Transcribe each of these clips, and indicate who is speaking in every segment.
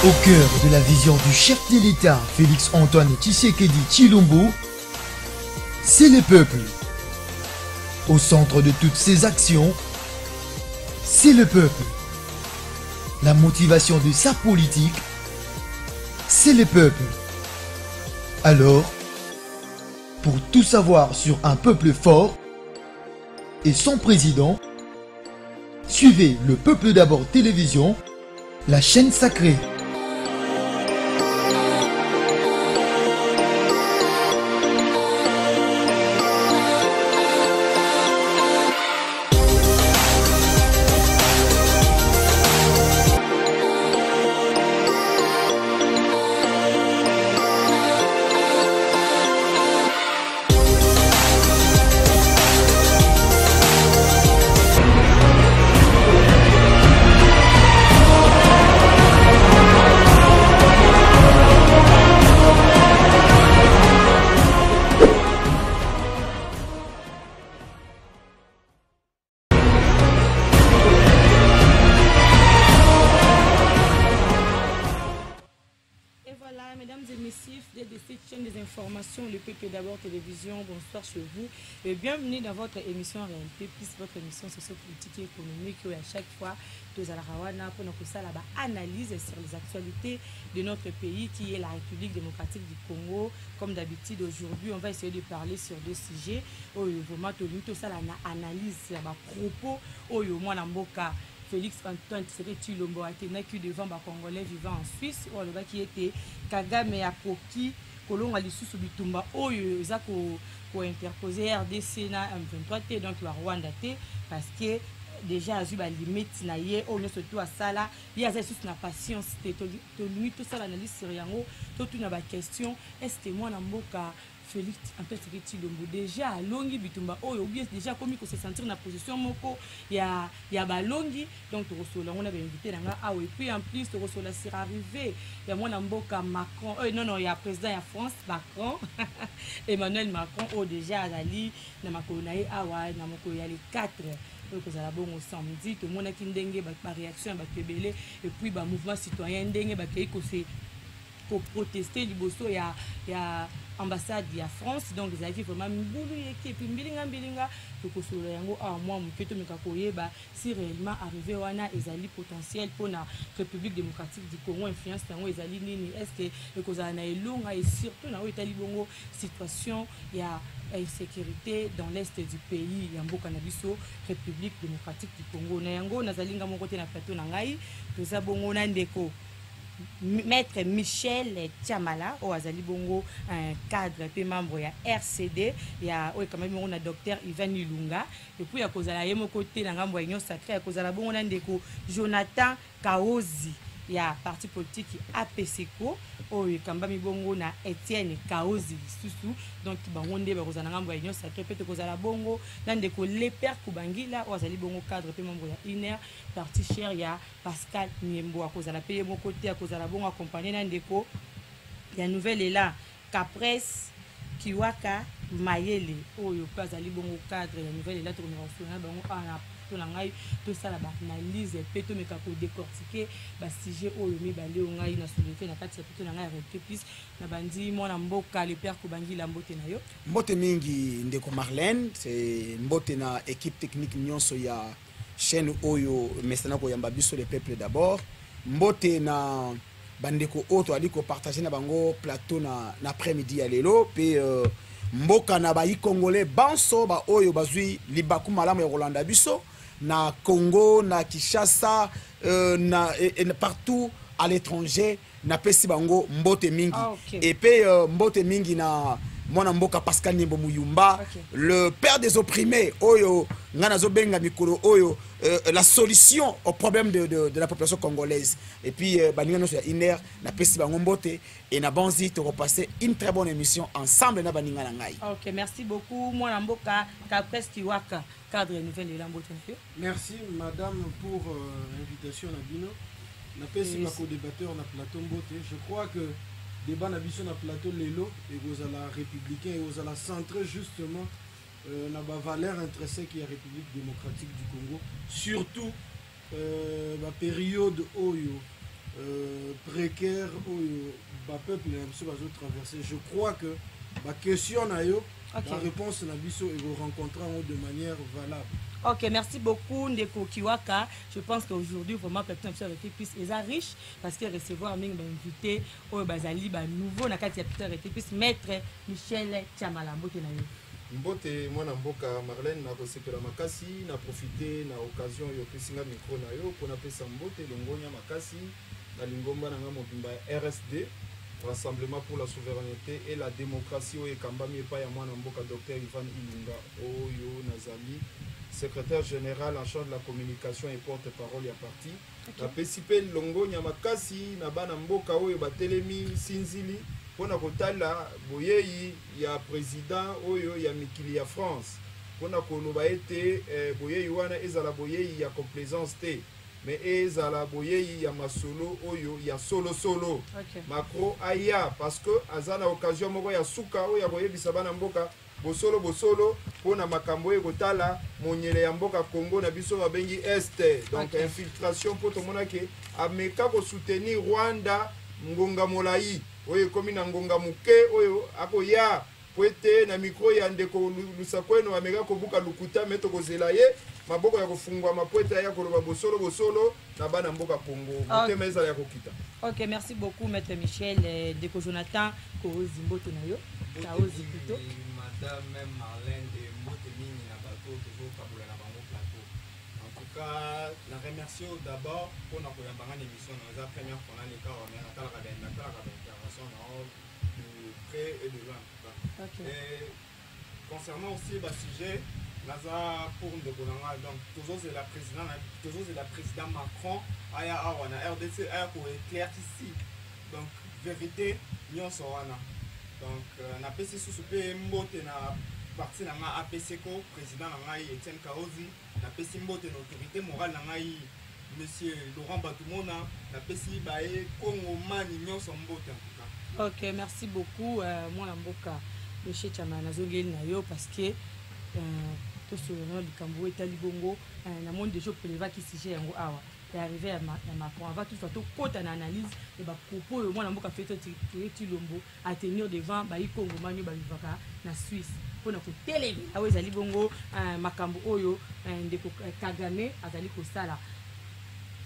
Speaker 1: Au cœur de la vision du chef de l'État, Félix-Antoine Tshisekedi Tshilombo, c'est le peuple. Au centre de toutes ses actions, c'est le peuple. La motivation de sa politique, c'est le peuple. Alors, pour tout savoir sur un peuple fort et son président, suivez le Peuple d'abord télévision, la chaîne sacrée.
Speaker 2: Le Peuple d'abord télévision, bonsoir chez vous et bienvenue dans votre émission Réalité Plus, votre émission sociopolitique et économique où à chaque fois nous allons pour nous analyse sur les actualités de notre pays qui est la République démocratique du Congo. Comme d'habitude aujourd'hui on va essayer de parler sur deux sujets où vraiment tout ça analyse sur les propos où moi Mboka Félix-Antoine Tshilombo a été devant les Congolais vivant en Suisse où le qui était Kagame à Koki kolonga lisusu bitumba oyo eza ko interposer RDC na M23 donc la Rwanda parce que déjà azu ba limite na ye oyo surtout asala ya za sous na patience to limite tout ça l'analyse sur yango to tout na ba question est-ce que moi na mboka Félix-Antoine Tshilombo déjà alongi bitumba oyo bien déjà comme il se sentir na position moko ya balongi donc to resola on a bien invité nga ah et puis en plus to resola sur arrivé ya mwana mboka Macron non ya président ya France Macron Emmanuel Macron oh déjà azali na makolo na ye awa na moko ya les 4 donc ça la bon samedi tout le monde qui ndenge ba réaction ba tebele et puis ba mouvement citoyen ndenge ba kei ko se pour protester liboso ya ambassade ya France donc ils avaient vraiment mbulu équipe mbilinga to solo yango a moi muketo mekakoyeba si réellement arrivé wana ezali potentiel pour la République démocratique du Congo influence tango ezali nini est-ce que ekozala na elonga et surtout na etali bongo situation ya insécurité dans l'est du pays ya mboka na biso République démocratique du Congo na yango nazalinga moko te na plateau na ngai toza bongo na ndeko Maître Michel Tiamala au Azali Bongo, un cadre et membre ya RCD, il y a quand même on a docteur Ivan Ilunga et puis à cause de la yemo côté la ngambo union sacrée à cause de la bongo ndeko Jonathan Kaozi il y a parti politique APCO au kambami bongo na Etienne Kaozi susu donc bangonde ba kozana ngambo union sacrée peut cause la bongo ndeko les pères Kubangila au Azali Bongo cadre et membre ya INER parti cher ya Pascal Niembo à cause de la paye mon côté à cause de la bonne accompagné n'indéco la nouvelle est là Capres Kiwaka Mayele oh yo pas ali bon cadre la nouvelle est là tourner en sonne bango ana to la ngai to ça la analyse peto me kako décortiquer ba sujet oh yo mi ba leo ngai na soulever na kati ya peto na ngai arrêter plus na bandi mona mboka le père Kubangi la mbote na yo
Speaker 3: mbote mingi ndeko Marlène c'est mbote na équipe technique nyonso ya chaîne oyo mesana ko yamba biso le peuple d'abord mbote na bandeko oto aliko partager na bango plateau na après-midi ya lelo pe mboka na ba congolais banso ba oyo bazui libaku malamu ya Rolanda biso na Congo na Kinshasa partout à l'étranger na pesi bango mbote mingi et pe mbote mingi na Mwana mboka Pascal Niembo Muyumba, le père des opprimés, oyo ngana zo benga mikolo oyo la solution au problème de la population congolaise. Et puis baninga no ya iner na pesi bango mbote et na banzi to repasser une très bonne émission ensemble na baninga na ngai.
Speaker 2: OK, merci beaucoup Mwana mboka Capres Kiwaka, cadre nouvelle de l'ambote.
Speaker 4: Merci madame pour l'invitation na bino. Na pesi ba co-débatteur na plateau mbote. Je crois que débat na biso na plateau lelo et vous la républicain et vous la centrer justement na ba valeur intrinsèque ya République démocratique du Congo surtout la période oyo précaire oyo peuple na biso bazo traverser. Je crois que ma question na yo la réponse na biso et vous rencontrez de manière valable.
Speaker 2: Ok, merci beaucoup Ndeko Kiwaka. Je pense qu'aujourd'hui, vraiment, peut-être été plus riche parce que recevoir un invité au Bazali, nouveau, na kati ya été plus maître Michel Chamala.
Speaker 5: Mbote mwana mboka Marlène na kosepela makasi na profiter na occasion yo pesinga micro na yo pour na pesa mbote longonya makasi na lingomba na mobimba RSD, Rassemblement pour la souveraineté et la démocratie au ekambami epa ya mwana mboka Dr Ivan Ilunga oyo nazali secrétaire général en charge de la communication et porte-parole ya parti. Na pesipe longonya makasi na bana mboka oyo batelemi sinzili pona kotala boyeyi ya président oyo ya mikili ya France pona koloba ete boyeyi wana ezala boyeyi ya complaisance te mais ezala boyeyi ya masolo oyo ya solo Macron aya parce que azana occasion moko ya suka oyo ya koyebisa bana mboka bosolo pona makambo ekotala monyele ya mboka Congo na biso babengi este donc infiltration poto monake ameka ko soutenir Rwanda ngonga molai oyo komi na ngonga muke oyo akoya poete na micro ya ndeko lusakweno ameka kobuka lukuta meto kozela ye maboko ya kofungwa mapoeta ya koloba bosolo na bana mboka Congo motema ezala ya kokita.
Speaker 2: Ok, merci beaucoup maître Michel Ndeko Jonathan Kozi mbote na yo taozi plutôt
Speaker 6: madame Marlène de mbote mingi na bateau toujours kabula na bango plateau. En tout cas, la remercie d'abord pour notre émission dans la première fois dans les cas où on a l'intervention de près et de loin. Et concernant aussi le sujet, pour nous donc toujours c'est la président Macron aya awana RDC aya pour éclaircir ici donc vérité nyon sowana donc na pesi sous pe mbote na parti na APC ko président na ngai Etienne Kaozi na pesi mbote na autorité morale na ngai monsieur Laurent Batumona na pesi bae Congo mani nyon so mbote en tout cas.
Speaker 2: Ok, merci beaucoup moi la mboka monsieur Chamana zongeli na yo parce que sur le nom du Cambou et Talibongo, le monde de jeux pour les vagues qui s'y gèrent et arrivé à Macron. On va tout faire tout côté en analyse et bah propos moi l'ambo fait Tilombo à tenir devant bah Congo Manu bah Vivaka na Suisse pour notre télé. Ah oui, Talibongo, Makambo Oyo, de Kagame, Azali Kosala.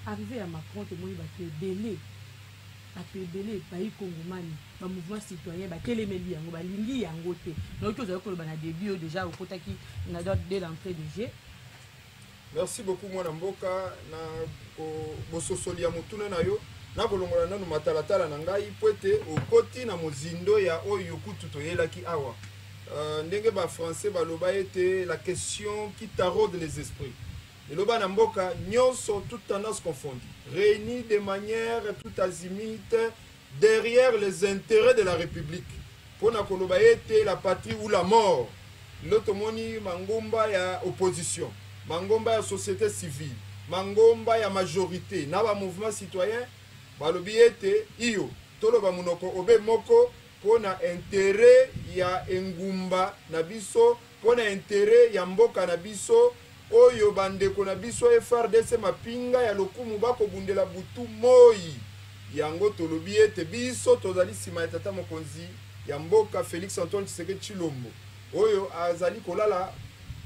Speaker 2: Arrivé à Macron, tout le monde va belé. Belé bah Congo Manu. Le mouvement citoyen ba telemeli yango ba lingi yango te donc tous avez na début déjà au kotaki na date de l'entrée du jeu.
Speaker 5: Merci beaucoup mwana mboka na bososoli ya mutuna na yo na kolongola nanu matalatala na ngai poete okoti na mozindo ya oyo kutu toyelaki awa ndenge ba français baloba ete la question qui taraude les esprits et loba na mboka nyonso toute tendance confondue réunis de manière tout azimite derrière les intérêts de la République. Pour na koloba ete la patrie ou la mort. L'automoni mangomba ya opposition, mangomba ya société civile, mangomba ya majorité, na ba mouvement citoyen, balobi ete iyo toloba munoko obe moko pona intérêt ya engumba na biso, pona intérêt ya mboka na biso, oyo bandeko na biso FRDC mapinga ya lokumu bako bundela butu moi. Yango tolobi ete biso tozali sima ya tata mokonzi ya mboka Félix Antoine Tshisekedi Tshilombo oyo azali kolala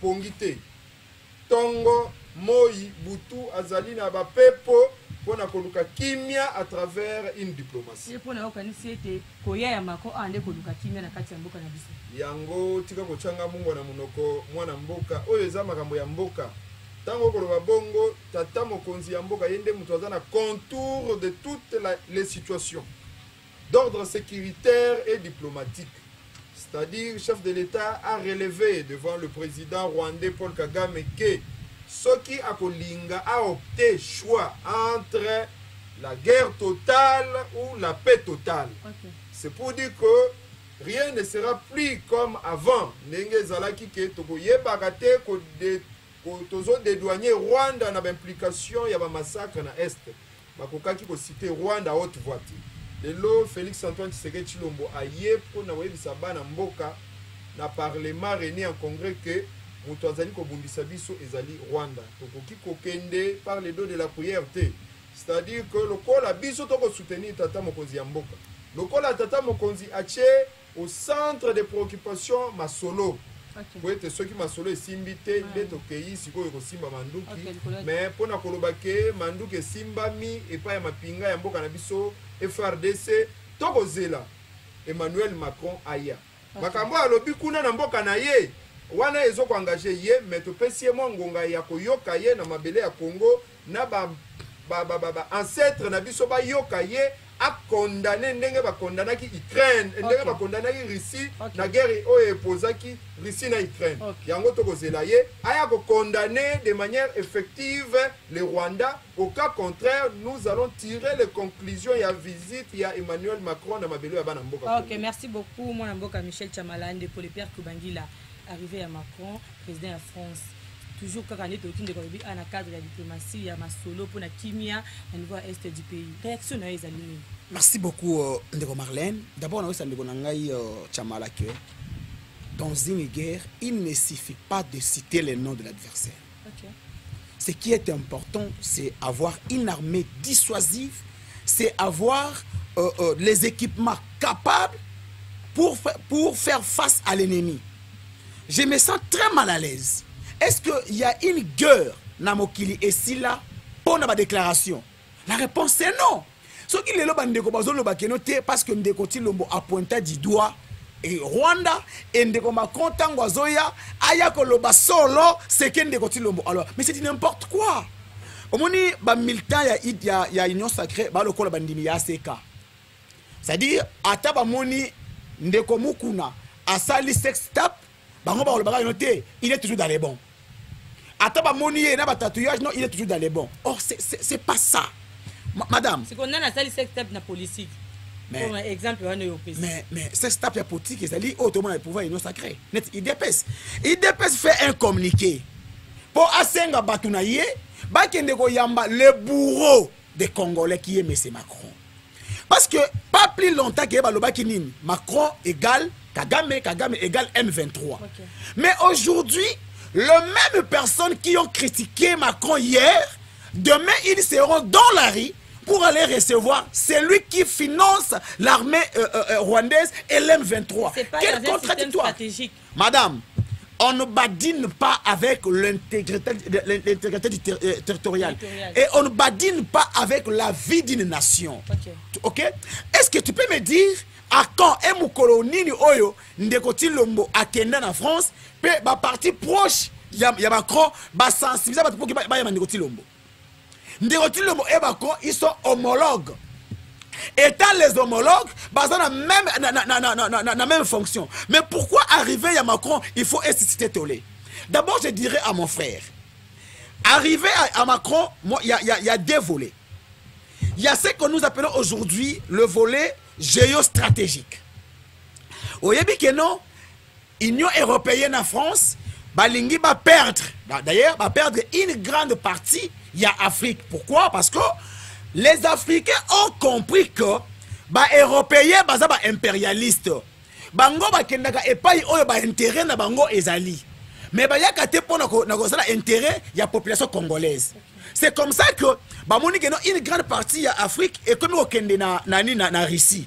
Speaker 5: pongite tongo moi butu azali na bapepo pona koluka kimia à travers une diplomatie
Speaker 2: pona okanisi ete koya ya mako ande koluka kimia na kati ya mboka na biso
Speaker 5: yango tika kochanga mungu na munoko mwana mboka oyo eza makambo ya mboka. Tango koloba bongo tata mokonzi ya mboka yende mutu aza na contour de toutes les situations d'ordre sécuritaire et diplomatique. C'est-à-dire, chef de l'État a relevé devant le président rwandais Paul Kagame que ce qui a kolinga a opté choix entre la guerre totale ou la paix totale. C'est pour dire que rien ne sera plus comme avant. Ndenge zalaki ke toko yebaka te ko tozo dédouaner Rwanda na implication ya ba massacre na est bakokaki ko citer Rwanda haute voix. Lelo Félix Antoine Tshisekedi Tshilombo aye po na webisa bana mboka na parlement réuni en congrès que mutu azali ko bundisa biso ezali Rwanda tokoki kokende par le dos de la prière te c'est-à-dire que lokola biso toko soutenir tata mokonzi ya mboka lokola tata mokonzi ache au centre de préoccupation masolo po ete soki masolo esimbi te nde tokei sikoyo kosimba manduki mais mpona koloba ke manduki esimbami epai ya mapinga ya mboka na biso FRDC tokozela Emmanuel Macron aya makambo alobi kuna na mboka na ye wana ezokoengage ye mais topesi ye mwa ngonga ya koyoka ye na mabele ya Congo na ancêtre na biso bayoka ye a condamné ndenge ba condamnaki Ukraine ndenge ba condamnaki Russie na guerre oyo epozaki Russie na Ukraine yango tokozela ye aya ko condamner de manière effective le Rwanda. Au cas contraire nous allons tirer les conclusions ya visite ya Emmanuel Macron na mabelo ya bana mboka.
Speaker 2: OK, merci beaucoup mon mboka Michel Tchamalande pour le père Kubangila arrivé à Macron président de France. Toujours quand on est au Kinde Kolobi à la cadre de la diplomatie à Masolo pour la Kimia au niveau est du pays. Réaction à les aligner.
Speaker 3: Merci beaucoup Ndeko Marlène. D'abord on a Ndeko Nangai Tchamala que dans une guerre, il ne suffit pas de citer les noms de l'adversaire.
Speaker 2: OK.
Speaker 3: Ce qui est important, c'est avoir une armée dissuasive, c'est avoir les équipements capables pour faire face à l'ennemi. Je me sens très mal à l'aise. Est-ce qu'il y a une guerre dans Mokili et si là pour ma déclaration? La réponse est non. Ce qui est là, parce que Ndeko Tshilombo a pointé du doigt et Rwanda et Ndeko Macron Tangozoya ayako loba solo c'est que Ndeko Tshilombo. Alors, mais c'est n'importe quoi. Au moment où militant il y a union sacrée, ba lokola bandimi ya ACK. C'est-à-dire ataba moni Ndeko Mukuna asali sextape, bango ba loba noté, il est toujours dans les bons. Ataba moni na ba tatouage non, il est toujours dans les bons. Or c'est pas ça. Madame,
Speaker 2: c'est qu'on a la salle sextape na politique. Comme exemple
Speaker 3: mais sextape ya politique ezali autrement le pouvoir union sacré. Net IDPS fait un communiqué pour asenga batunaye ba kende ko yamba le bourreau des Congolais qui est M. Macron. Parce que pas plus longtemps que baloba kinini Macron égale Kagame, Kagame égale M23. Okay. Mais aujourd'hui, les mêmes personnes qui ont critiqué Macron hier, demain ils seront dans la rue pour aller recevoir celui qui finance l'armée rwandaise et l'M23. Quel contradictoire.
Speaker 2: Stratégique.
Speaker 3: Madame, on ne badine pas avec l'intégrité territoriale. Et on ne badine pas avec la vie d'une nation. Ok? Est-ce que tu peux me dire à quand un mukolo nini oyo Ndeko Tshilombo akenda na France pe ba parti proche ya Macron ba sensibiliser ba pour que ba ya Ndeko Tshilombo. Ndeko Tshilombo et Macron ils sont homologues. Étant les homologues, basant la même fonction. Mais pourquoi arriver à Macron, il faut inciter Tolé? D'abord, je dirais à mon frère, arriver à Macron, il y a deux volets. Il y a ce que nous appelons aujourd'hui le volet géostratégique. Vous voyez que non, l'Union européenne en France, Balingi va perdre. D'ailleurs, va perdre une grande partie, il y a Afrique. Pourquoi? Parce que les Africains ont compris que les Européens sont impérialistes. Bango bakendaka epai oyo ba intérêt na bango ezali. Mais ba yakate pona ko intérêt ya population congolaise. C'est comme ça que bamoni que une grande partie ya Afrique est comme au kende na Russie.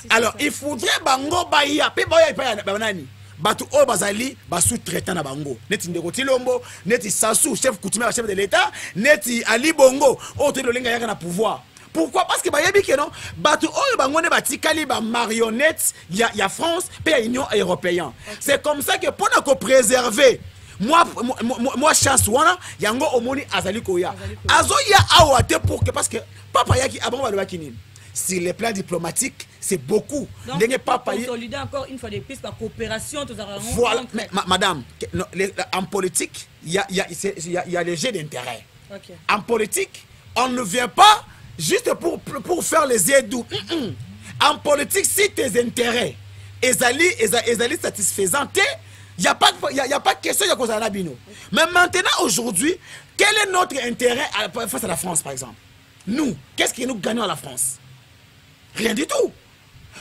Speaker 3: Alors il faudrait bango ba ya pe ba ya ba nani. Batu o bazali ba sous-traitant na bango. Neti Ndeko Tshilombo, neti Sassou, chef coutumier, chef de l'État, neti Ali Bongo, autre de lenga yaka na pouvoir. Pourquoi? Parce que ba yebi que non, batu o bango ne batikali ba marionnette ya France pe ya Union européenne. C'est comme ça que pour nous préserver moi chance wana yango omoni azali koya. Azo ya awate pour que parce que papa yaki abon ba lo kinini. Sur les plans diplomatiques, c'est beaucoup.
Speaker 2: Donc, consolider encore une fois de plus la coopération.
Speaker 3: Voilà, madame, en politique, il y a les jeux d'intérêt.
Speaker 2: Okay.
Speaker 3: En politique, on ne vient pas juste pour faire les aides. En politique, si tes intérêts sont satisfaisants, il n'y a pas question de cause à l'abino. Mais maintenant, aujourd'hui, quel est notre intérêt face à la France, par exemple? Nous, qu'est-ce que nous gagnons à la France? Rien du tout.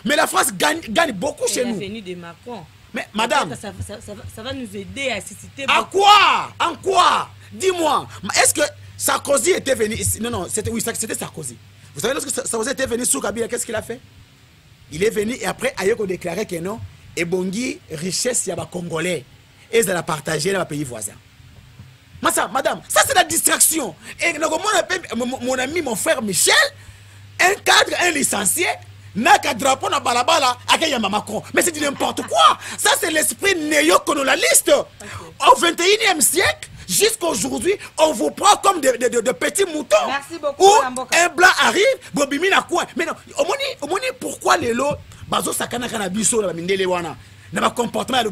Speaker 3: Mais la France gagne beaucoup chez nous.
Speaker 2: De Macron.
Speaker 3: Mais madame,
Speaker 2: ça va nous aider à susciter.
Speaker 3: À quoi? En quoi? Dis-moi. Est-ce que Sarkozy était venu ici. Non, c'était Sarkozy. Vous savez, lorsque Sarkozy était venu sous Kabila, qu'est-ce qu'il a fait? Il est venu et après, Ayoko déclarait que non, et Bongi, richesse, il y a des Congolais. Et ils allaient partager dans les pays voisins. Madame, ça c'est la distraction. Et mon ami, mon frère Michel, un cadre, un licencié, n'a qu'un drapeau dans balabala avec Yama Macron. Mais c'est n'importe quoi. Ça c'est l'esprit néocolonialiste. Au 21e siècle, jusqu'à aujourd'hui, on vous prend comme de petits moutons.
Speaker 2: Merci beaucoup.
Speaker 3: Où un blanc arrive, Bobimi na quoi. Mais non, au moins, pourquoi les lots, bazo sakana kanabiso la mindele wana. Dans comportement et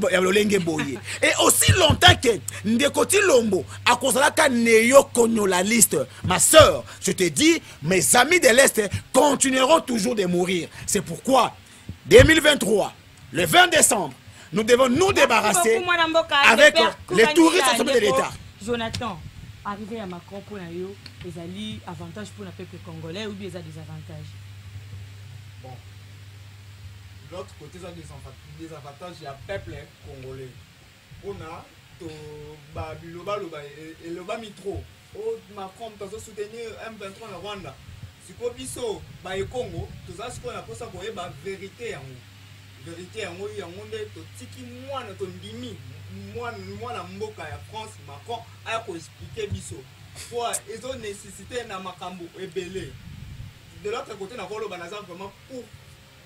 Speaker 3: aussi longtemps que Ndekoti Lombo à cause de la néo-colonialiste, ma soeur, je te dis, mes amis de l'Est continueront toujours de mourir. C'est pourquoi 2023, le 20 décembre, nous devons nous débarrasser avec les touristes de l'État.
Speaker 2: Jonathan, arrivé à Macron pour nous, les alliés avantages pour le peuple congolais ou bien des avantages?
Speaker 6: Bon. L'autre côté, ça des avantages, il y a peuple congolais. On a et le bas mitro. Macron peut soutenir M23 en Rwanda. Si vous avez Congo, tout ça, ce qu'on a pour ça, c'est la vérité. Vérité, il y a un monde qui moi, la mboka ya France, Macron a expliqué biso. Ils ont nécessité na makambo ebele. De l'autre côté, on a vraiment pour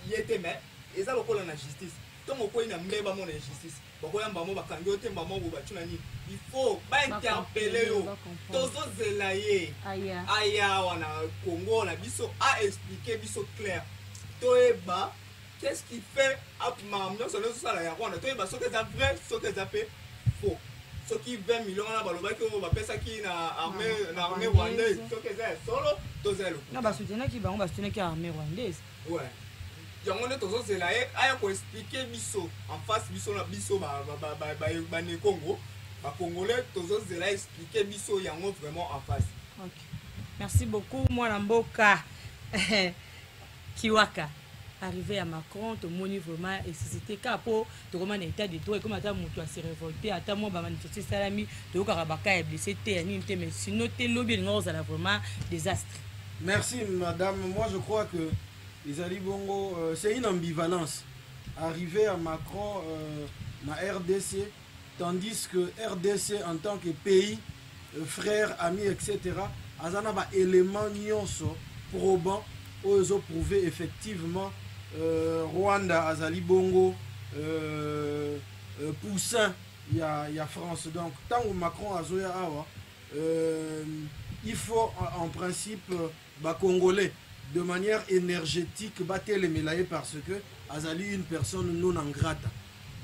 Speaker 6: y être mais ils ont le la justice. Tant qu'on a une bonne justice, il faut interpeller tous les zélaïers. Aya wana Congo na biso a expliqué biso clair. Toeba qu'est-ce qui fait à mamno sur le sol ya Rwanda? Toeba ce que ça vrai, ce que ça fait faux. Ce qui 20 millions na baloba qui on va payer ça qui na armée rwandaise. Ce que c'est solo tozelo.
Speaker 2: Non ba soutenir qui ba on va soutenir qui armée rwandaise.
Speaker 6: Ouais. Yango ne tozo zelaye aya ko expliquer biso en face biso na biso ba ne Congo ba congolais tozo zelaye expliquer biso yango vraiment en face.
Speaker 2: OK. Merci beaucoup moi na mboka Kiwaka arrivé à Macron to moni vraiment et c'était capo to comment état de droit comme ata mutu a se révolter ata moi ba manifester salami to karabaka est blessé té ni té mais sinon té lobby ngos à la vraiment désastre.
Speaker 4: Merci madame, moi je crois que les Ali Bongo, c'est une ambivalence. Arriver à Macron, ma RDC, tandis que RDC en tant que pays, frère, ami, etc., azana ba élément nyonso probant où ils ont prouvé effectivement Rwanda, Azali Bongo, Poussin, il y a France. Donc, tant que Macron a zoya awa, il faut en principe Congolais de manière énergétique battre les mélaillés parce que Azali une personne non en grata.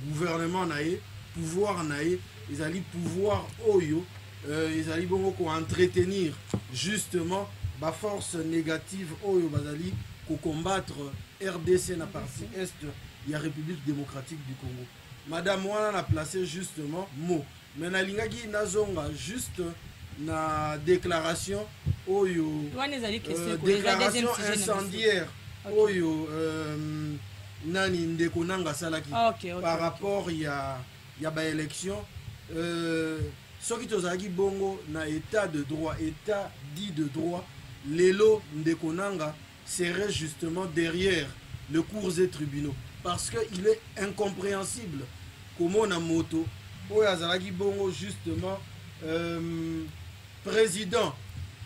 Speaker 4: Gouvernement naïe, pouvoir naïe, ils allaient pouvoir oyo, ils allaient bon entretenir justement la force négative oyo bazali pour combattre RDC na partie est de la République démocratique du Congo. Madame Wana a placé justement mot. Mais na lingaki nazonga juste na déclaration oyo déclaration incendiaire oyo nani ndeko nanga salaki par rapport ya ba élection soki tozalaki bongo na état de droit, état dit de droit, lelo ndeko nanga serait justement derrière le cours des tribunaux parce que il est incompréhensible comment na moto oyo azalaki bongo justement président,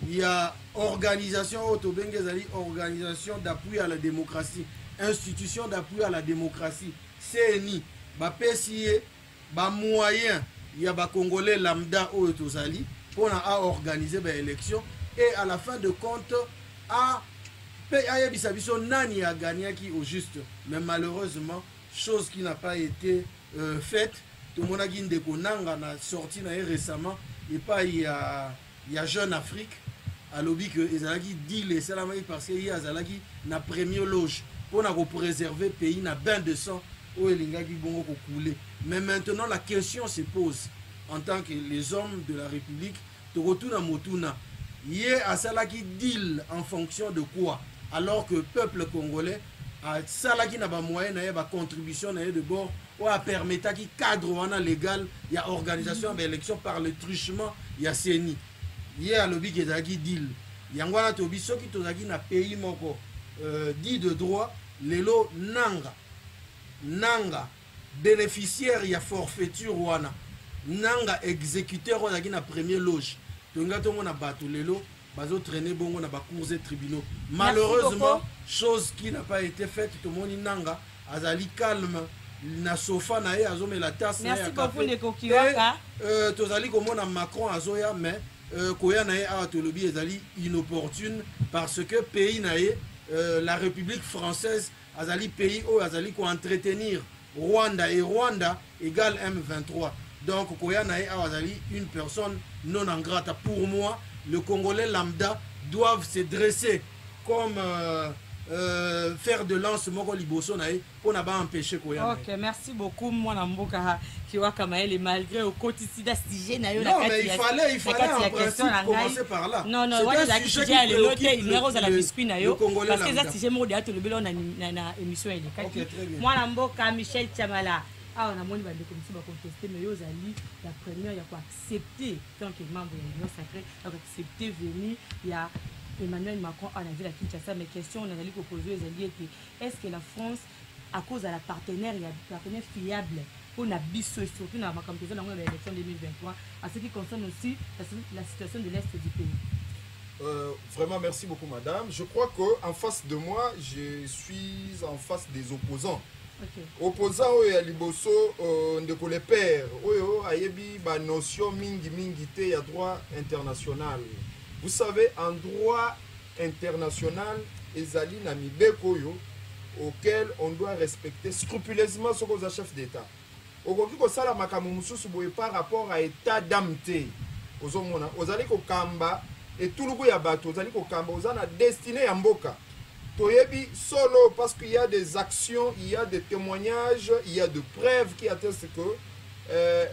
Speaker 4: il y a organisation organisation d'appui à la démocratie, institution d'appui à la démocratie, CNI, PCI, moyen, il y a Congolais lambda au Tozali pour organiser l'élection et à la fin de compte, Nani a gagné qui au juste, mais malheureusement, chose qui n'a pas été faite, tout le monde a sorti récemment et pas il y a Jeune Afrique à lobby que Ezalaki dit les salamais parce qu'il y a Ezalaki na première loge pour préserver le pays na bain de sang où Elingaki bongo couler. Mais maintenant la question se pose en tant que les hommes de la République de retour à Motuna. Hier à Salaki deal en fonction de quoi alors que le peuple congolais a Salaki n'a pas moyen n'a contribution n'a de bord ou a permettre qui cadre légal il y a organisation d'élection par le truchement il y a CENI. ye alobi ke ezalaki deal yango wana tobi soki tozalaki na pays moko dit de droit lelo nanga bénéficiaire ya forfaiture wana nanga exécuteur oyo azalaki na premier loge tonga tomona bato lelo bazotraîner bongo na bacours et tribunaux. Malheureusement, chose qui n'a pas été faite, tout le monde nanga azali calme na sofa na ye azome la tasse na ya café. Tozali komona Macron azoya mais koya na ye awa tolobi ezali inopportune parce que pays na ye la République française azali pays où azali ko entretenir Rwanda et Rwanda égale M23. Donc koya na ye awa azali une personne non ingrate. Pour moi, le Congolais lambda doivent se dresser comme faire de lance moko liboso na pour na ba empêcher koya.
Speaker 2: OK, merci beaucoup moi na mboka kiwaka maele malgré au quotidien sujet na yo
Speaker 4: na kati. Non, mais il fallait en principe commencer par là.
Speaker 2: Non, voilà la sujet le lote il est rose à la biscuit na yo parce que ça sujet mo de ato le belo na émission ile kati. Moi na mboka Michel Chamala. Ah, on a mon niveau de commission va contester, mais Yozali, la première, il y a quoi accepter, tant que membre de l'Union sacrée, accepter venir, il y a Emmanuel Macron en a vu la Kinshasa, mais question, on a dit qu'au posé, est-ce que la France, à cause de la partenaire, il y a un partenaire fiable, pour la biso, surtout dans l'élection 2023, à ce qui concerne aussi la situation de l'Est du pays?
Speaker 5: Vraiment, merci beaucoup, madame. Je crois qu'en face de moi, je suis en face des opposants.
Speaker 2: Okay.
Speaker 5: Opposant oyo ya liboso ndeko le père oyo ayebi ba notion mingi te ya droit international. Vous savez, en droit international ezali na mibeko oyo auquel on doit respecter scrupuleusement ce que chef d'état. Okoki ko sala makambo mususu boye par rapport à état d'âme te. Ozomona ozali ko kamba et tout le ya bato ozali ko kamba ozana destiné ya mboka. Toyebi solo parce qu'il y a des actions, il y a des témoignages, il y a des preuves qui attestent que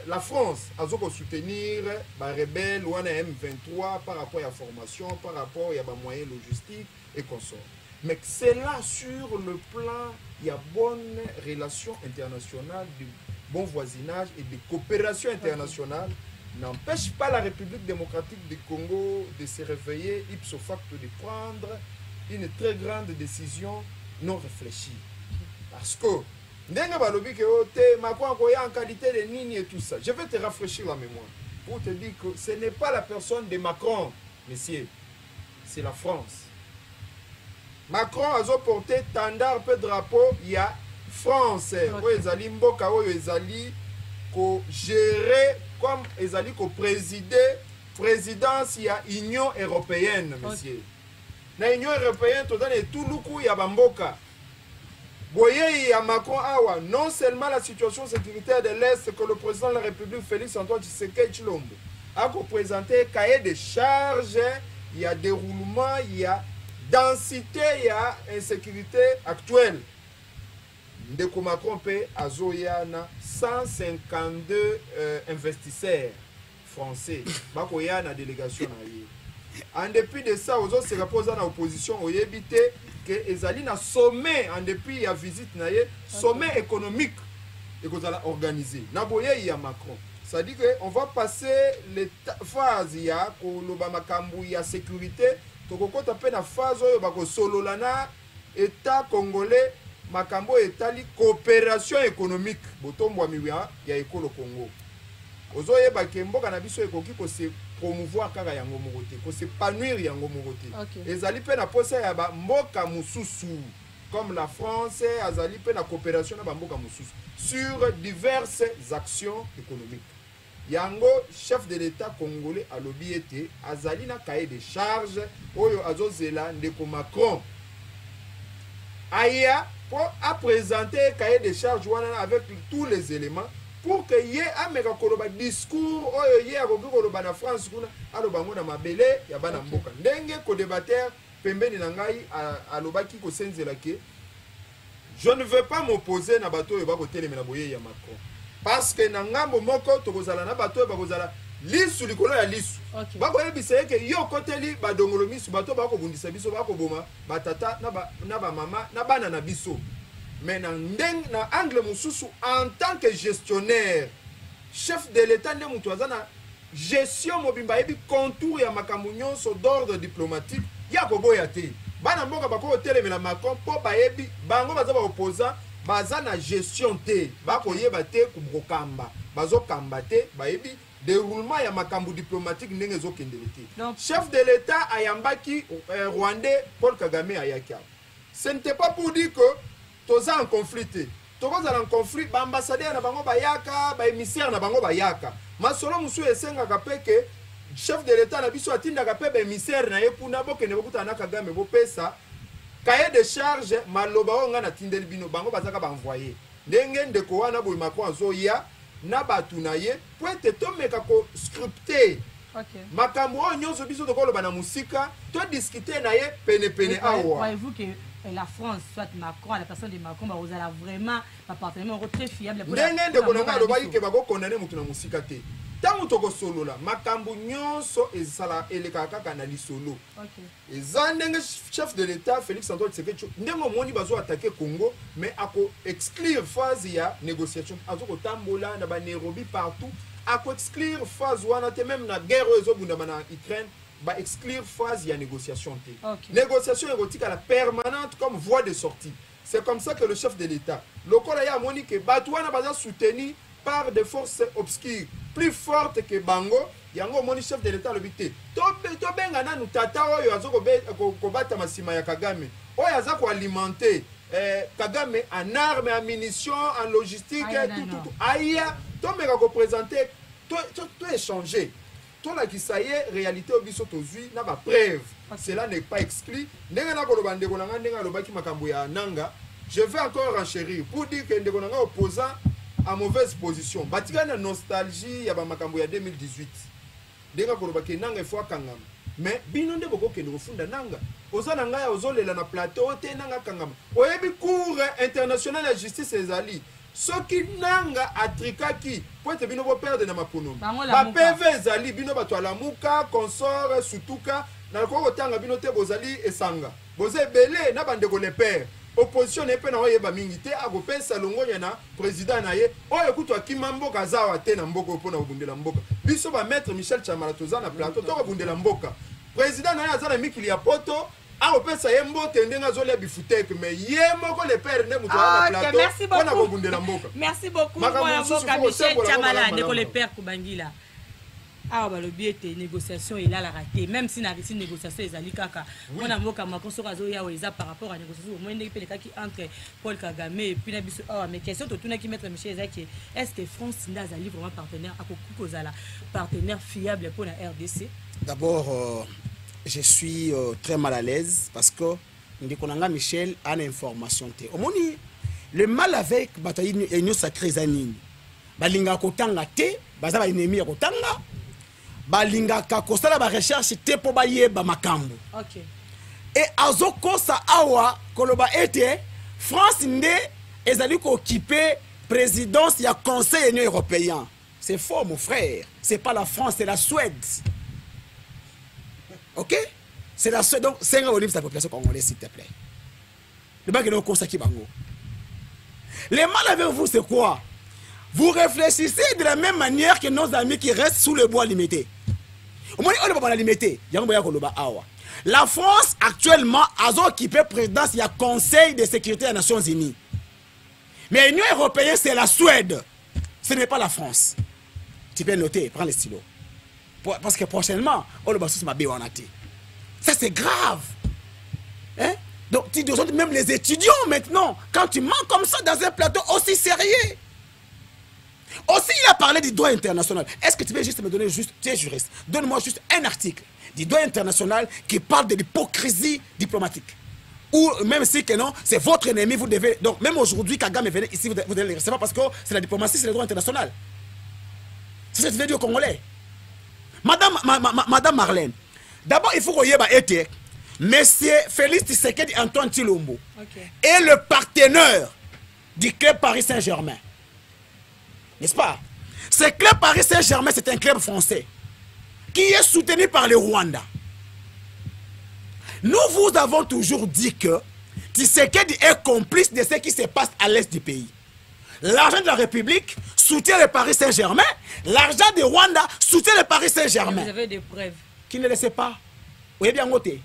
Speaker 5: la France a soutenir les rebelles ou M23 par rapport à la formation, par rapport à moyens logistiques et consorts. Mais c'est là sur le plan, il y a bonne relation internationale, de bon voisinage et de coopération internationale. N'empêche pas la République démocratique du Congo de se réveiller ipso facto de prendre une très grande décision non réfléchie. Parce que, en qualité de nini et tout ça, je vais te rafraîchir la mémoire pour te dire que ce n'est pas la personne de Macron, messieurs, c'est la France. Macron a porté tandar peu drapeau, il y a France, ils mboka ezali ko gérer comme ezali ko présider présidence, il y a Union européenne, messieurs. Na Union européenne tozana tout luku ya bamboka boye ya Macron awa non seulement la situation sécuritaire de l'Est que le président de la République Félix Antoine Tshisekedi Tshilombo a présenté cahier de charges, il y a déroulement, il y a densité, il y a insécurité actuelle. Ndeko Macron pe azoyana 152 investisseurs français bakoyana délégation na ye. En dépit de ça, aux autres se reposent dans l'opposition, au yébité que ezali na sommet, en dépit ya visite na ye, sommet économique et qu'on a organisé. Na boye ya Macron. Ça dit que on va passer les phases ya koloba makambu ya sécurité, tokoko tapé na phase oyo bako sololana état congolais makambo etali coopération économique botombo miwa ya ekolo Congo. Ozoye bakemboka na biso ekoki ko se promouvoir kaka yango mokote ko s'épanouir yango mokote ezali pe na posa ya ba mboka mususu comme la France azali pe na coopération na ba mboka mususu sur diverses actions économiques. Yango chef de l'état congolais alobi ete azali na cahier de charges oyo azozela ndeko Macron aya pour a présenter cahier de charges wana avec tous les éléments pour que ye ameka koloba discours oyo ye akoki koloba na France kuna aloba ngo na mabele ya bana mboka ndenge ko débatteur pembeni na ngai alobaki ko senzela ke je ne veux pas m'opposer na bato oyo bakotelemela boye ya Macron parce que na ngambo moko tokozala na bato oyo bakozala lisu likolo ya lisu bakoyebisa ye ke yo koteli badongolo misu bato bakobundisa biso bakoboma batata na ba mama na bana na biso. Mais dans angle mususu en tant que gestionnaire chef de l'état ne mutuazana gestion mobimba yebi contour ya makambo nyonso d'ordre diplomatique ya koboya te bana mboka bako telemela Macron po bayebi bango baza ba opposant baza na gestion te bakoyeba te kubokamba bazokamba te bayebi déroulement ya makambo diplomatique ndenge ezokendele te. Chef de l'État ayambaki Rwandais Paul Kagame ayaki. Ce n'était pas pour dire que toza en conflit te. Toza en conflit ba ambassadeur na bango bayaka, ba émissaire na bango bayaka. Masolo musu esengaka pe ke chef de l'État na biso atindaka pe ba émissaire na ye kuna bokende bokuta na Kagame bo pesa cahier de charge maloba onga na tindeli bino bango bazaka ba envoyer. Ndenge ndeko wana boy Macron azoya na batu na ye po ete tomeka ko scripté makambo oyo nyonso biso tokoloba na musika to discuter na ye pene awa.
Speaker 2: Voyez-vous que la France, soit Macron, la personne de Macron, bah, vous allez vraiment un partenaire très fiable.
Speaker 5: Ndenge ndeko nanga alobaki ke bako condamner mutu na musika te. Tango toko solo la makambo nyonso ezala eleka kaka na lisolo. Eza ndenge chef de l'État Félix Antoine Tshisekedi ndenge omoni bazo attaquer Congo mais ako exclure phase ya négociation azoko tambola na ba Nairobi partout ako exclure phase wana te même na guerre ezobunda na Ukraine ba exclure phase ya négociation te. Négociation érotique à la permanente comme voie de sortie. C'est comme ça que le chef de l'État lokola ya moni ke batu wana baza soutenu par des forces obscures plus fortes que Bango, yango moni chef de l'État l'obité. To benga nanu tata oyo azoko kobata masima ya Kagame. Oyo azako alimenter Kagame en armes, en munitions, en logistique, tout. Aya, to meka ko présenter, to échanger. To la kisaye réalité obiso tozui na ba preuve. Cela n'est pas exclu. Ndenga na koloba ndeko nanga ndenga lobaki makambo ya nanga. Je vais encore enchérir pour dire que ndeko nanga opposant à mauvaise position. Batika na nostalgie ya ba makambo ya 2018. Denga koloba ke nanga efwa kangama. Mais bino nde boko ke ndofunda nanga. Oza nanga ya ozolela na plateau te nanga kangama. Oyebi cour international ya justice ezali. Soki nanga atrikaki poete bino bo perdre na mapono. Ba PV ezali bino bato alamuka consort sutuka na ko tanga bino te bozali esanga. Boze belé na bandeko le père. Opposition n'est pas na oyeba mingi te akopesa longonya na président na ye oyo kutu akima mboka zawa te na mboka pona obundela mboka biso ba maître Michel Chamala toza na plateau to obundela mboka président na ye azana mikili ya poto akopesa ye mbote ndenga zolia bifuteke mais ye moko le père ne mutu na plateau pona obundela mboka.
Speaker 2: Merci beaucoup mwana mboka Michel Chamala ndeko le père Kubangila. Ah bah le biais de négociation il a la raté même si na réussi négociation ezali kaka mona mboka makonso kazo ya weza par rapport à négociation au moins ndenge pe qui entre Paul Kagame et puis na biso ah mais question to tuna ki mettre Michel Ezaki est-ce que France Ndaza livre vraiment partenaire à kozala partenaire fiable pour la RDC?
Speaker 3: D'abord je suis très mal à l'aise parce que ndikonanga Michel a l'information te omoni le mal avec bataille union sacrée zanini balinga kotanga te baza ba ennemi ya kotanga balinga ka kosala ba recherche te po ba yeba makambo. Et azokosa awa koloba ete France nde ezali ko occuper présidence ya Conseil Union Européen. C'est faux mon frère, c'est pas la France, c'est la Suède. OK? C'est la Suède donc c'est un livre sa population congolaise s'il te plaît. Le bac est consacré bango. Les mal avec vous c'est quoi? Vous réfléchissez de la même manière que nos amis qui restent sous le bois limité. La France actuellement a occupé la présidence du Conseil de sécurité des Nations Unies. Mais l'Union européenne c'est la Suède. Ce n'est pas la France. Tu peux noter, prends le stylo. Parce que prochainement, ça c'est grave. Hein? Donc tu dois même les étudiants maintenant, quand tu mens comme ça dans un plateau aussi sérieux. Aussi, il a parlé du droit international. Est-ce que tu veux juste me donner juste, tu es juriste, donne-moi juste un article du droit international qui parle de l'hypocrisie diplomatique. Ou même si que non, c'est votre ennemi, vous devez... Donc même aujourd'hui, Kagame venait ici, vous devez le recevoir parce que c'est la diplomatie, c'est le droit international. C'est ce que tu veux dire aux Congolais. Madame Marlène, d'abord, il faut qu'on y ait Monsieur Félix Tshisekedi Antoine Tshilombo est le partenaire du club Paris Saint-Germain. N'est-ce pas? Ce club Paris Saint-Germain, c'est un club français qui est soutenu par le Rwanda. Nous vous avons toujours dit que Tshisekedi est complice de ce qui se passe à l'est du pays. L'argent de la République soutient le Paris Saint-Germain, l'argent de Rwanda soutient le Paris Saint-Germain.
Speaker 2: Vous avez des preuves.
Speaker 3: Qui ne le sait pas? Oui, bien noté.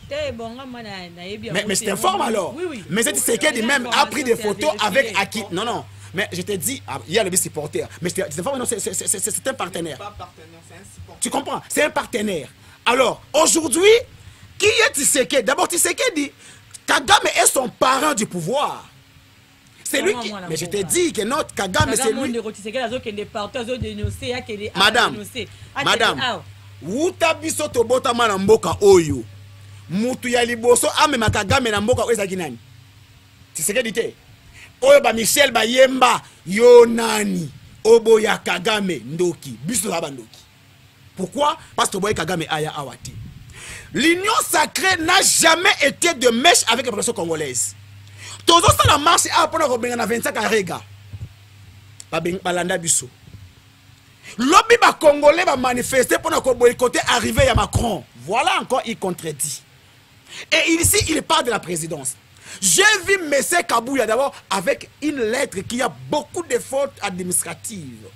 Speaker 3: Mais je t'informe alors.
Speaker 2: Oui, oui.
Speaker 3: Mais c'est qui même a pris des photos avec Aki. Non, non. Mais je te dis, il y a le supporter. Mais je t'informe, non, c'est un partenaire.
Speaker 6: Pas partenaire, c'est un supporter.
Speaker 3: Tu comprends? C'est un partenaire. Alors, aujourd'hui, qui est Tshisekedi? D'abord, Tshisekedi, Kagame est son parent du pouvoir. C'est lui qui... Mais je te dis que notre Kagame, c'est lui... Madame, wuta biso tobota mana mboka oyo. Mutu ya liboso amema Kagame na mboka oyo ezaki nani? Tshisekedi te. Oyo ba Michel Bayemba yo nani? Obo ya Kagame ndoki. Biso la bandoki. Pourquoi? Parce que Boye Kagame aya awati. L'union sacrée n'a jamais été de mèche avec la population congolaise. Tozo ça la marche a pour na na 25 arega. Balanda biso. Lobby ba congolais va manifester pour na boycotter arrivée à Macron. Voilà encore il contredit. Et ici il parle de la présidence. J'ai vu M. Kabouya d'abord avec une lettre qui a beaucoup de fautes administratives.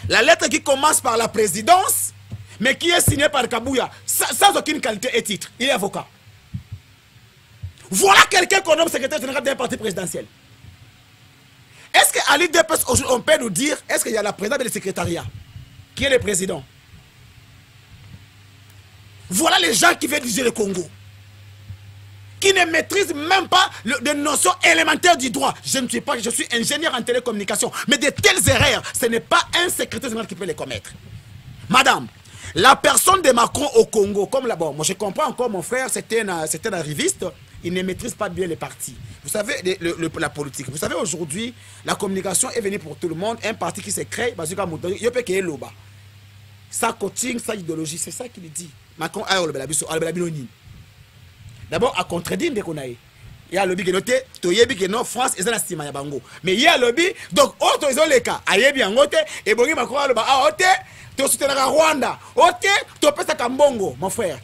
Speaker 3: La lettre qui commence par la présidence, mais qui est signée par Kabouya, sans aucune qualité et titre. Il est avocat. Voilà quelqu'un qu'on nomme secrétaire général d'un parti présidentiel. Est-ce qu'à l'IDPS, on peut nous dire, est-ce qu'il y a la présidente et le secrétariat? Qui est le président? Voilà les gens qui veulent diriger le Congo. Qui ne maîtrisent même pas des notions élémentaires du droit. Je ne suis pas, je suis ingénieur en télécommunication. Mais de telles erreurs, ce n'est pas un secrétaire général qui peut les commettre. Madame, la personne de Macron au Congo, comme là-bas, moi je comprends encore mon frère, c'était un arriviste, il ne maîtrise pas bien les partis. Vous savez, la politique. Vous savez, aujourd'hui, la communication est venue pour tout le monde. Un parti qui se crée, sa coaching, sa idéologie, c'est ça qu'il dit. Macron a eu d'abord, à contredire, il y a le lobby qui est noté, France et la stima bango. Mais il y a le lobby, donc, autres ils ont les cas. Aïe bien noté, et bon, Macron a le bas, ah, tu soutiens la Rwanda, ok, tu peux faire Kambongo, mon frère.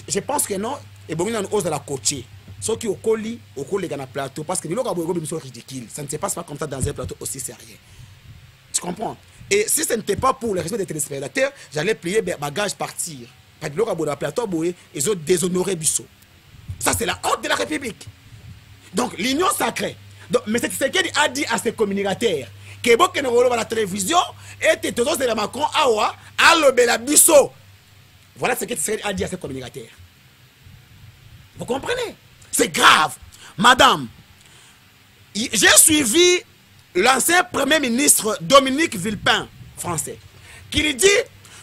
Speaker 3: Je pense que non, et bon, on ose la coacher. Ceux qui ont collé les gars plateau, parce que les gens sont ridicules. Ça ne se passe pas comme ça dans un plateau aussi sérieux. Tu comprends? Et si ce n'était pas pour le respect des téléspectateurs, j'allais plier mes bagages, partir. Parce que les gens dans le plateau, ils ont déshonoré Bissot. Ça, c'est la honte de la République. Donc, l'union sacrée. Donc, mais c'est ce qu'il a dit à ses communicateurs. Que bon que nous regardons la télévision, et tous de la Macron, awa, alobela Bissot. Voilà ce qu'il a dit à ses communicateurs. Vous comprenez? C'est grave. Madame, j'ai suivi l'ancien Premier ministre Dominique Villepin, français, qui lui dit: